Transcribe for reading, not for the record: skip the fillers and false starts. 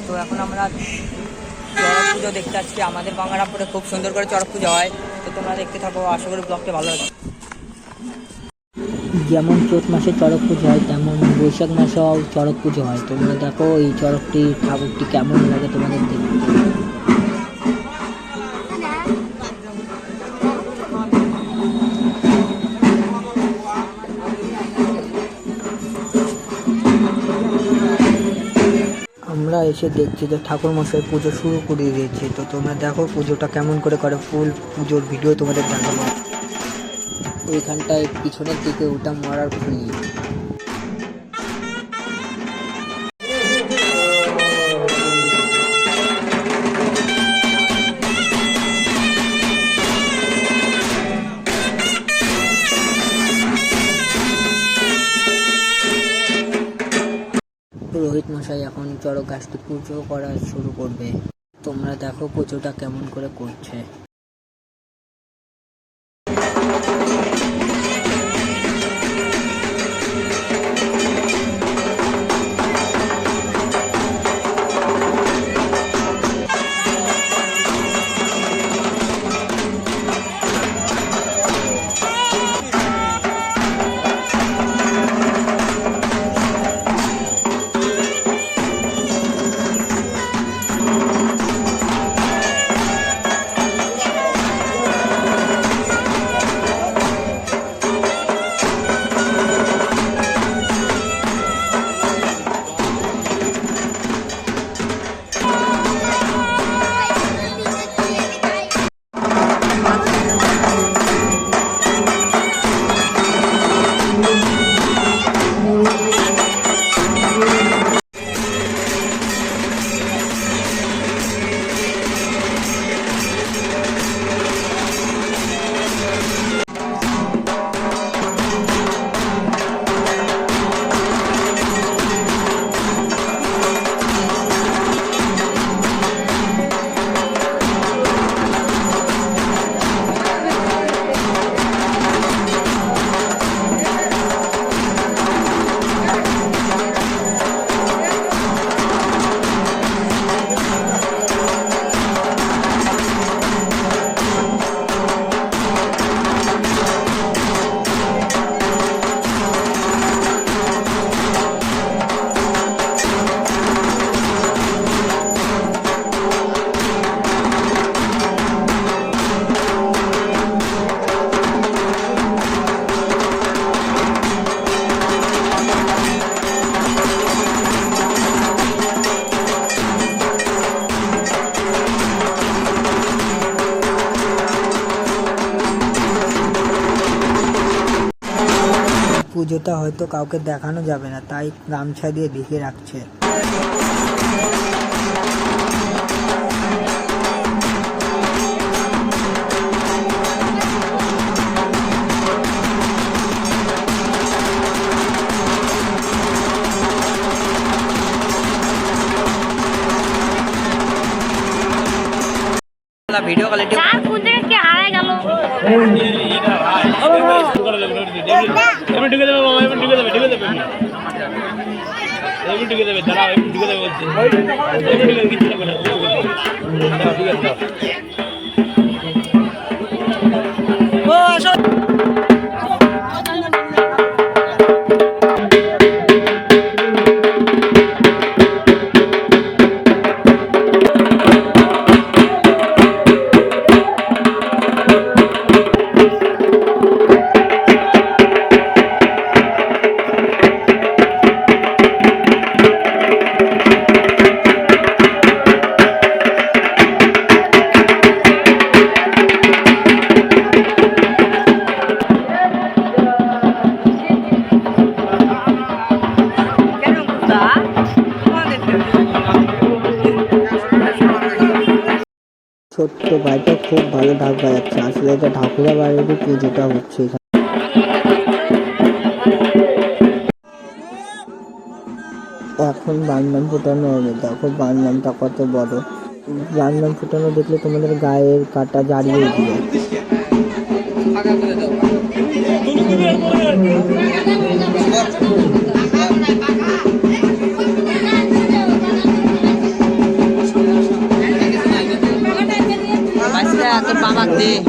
তো এখন আমরা চড়ক পুজো দেখতে আসছি। আমাদের গঙ্গারামপুরে খুব সুন্দর করে চড়ক পুজো হয়, তো তোমরা দেখতে থাকো, আশা করি ব্লগটা ভালো লাগে। যেমন চৈত মাসে চড়ক পুজো হয় তেমন বৈশাখ মাসেও চড়ক পুজো হয়। তোমরা দেখো এই চড়কটি ঠাকুরটি কেমন লাগে তোমাদের দেখতে। আমরা এসে দেখছি যে ঠাকুর মশাই পুজো শুরু করে দিয়েছে। তো তোমরা দেখো পুজোটা কেমন করে ফুল পুজোর ভিডিও তোমাদের দেখাবো। ওইখানটায় পিছনের দিকে ওটা মরার ফুল। রোহিত মশাই এখন চড়ক গাছটি পুজো করা শুরু করবে। তোমরা দেখো পুজোটা কেমন করে করছে। পুজোটা হয়তো কাউকে দেখানো যাবে না, তাই গামছা দিয়ে ঢেকে রাখছে। ভিডিও কোয়ালিটি হারাই গেল। ঢুকে দেবে বাবা, এমন ঢুকে দেবে, ঢুকে দেবে, এমন ঢুকে দেবে, দাঁড়াও, এমন ঢুকে দেবে বলছে, এমন ঢুকে কিছু না, ঠিক আছে। ও আসো। ছোট্ট ভাইটা খুব ভালো ঢাক বাজাচ্ছে। আসলে এটা ঢাকুরা বাড়ির পুজোটা হচ্ছে। এখন বান্দন ফুটানো হবে। দেখো বান্দনটা কত বড়। বান্দন ফুটানো দেখলে তোমাদের গায়ের কাটা জ্বালিয়ে দিবে। Hadi.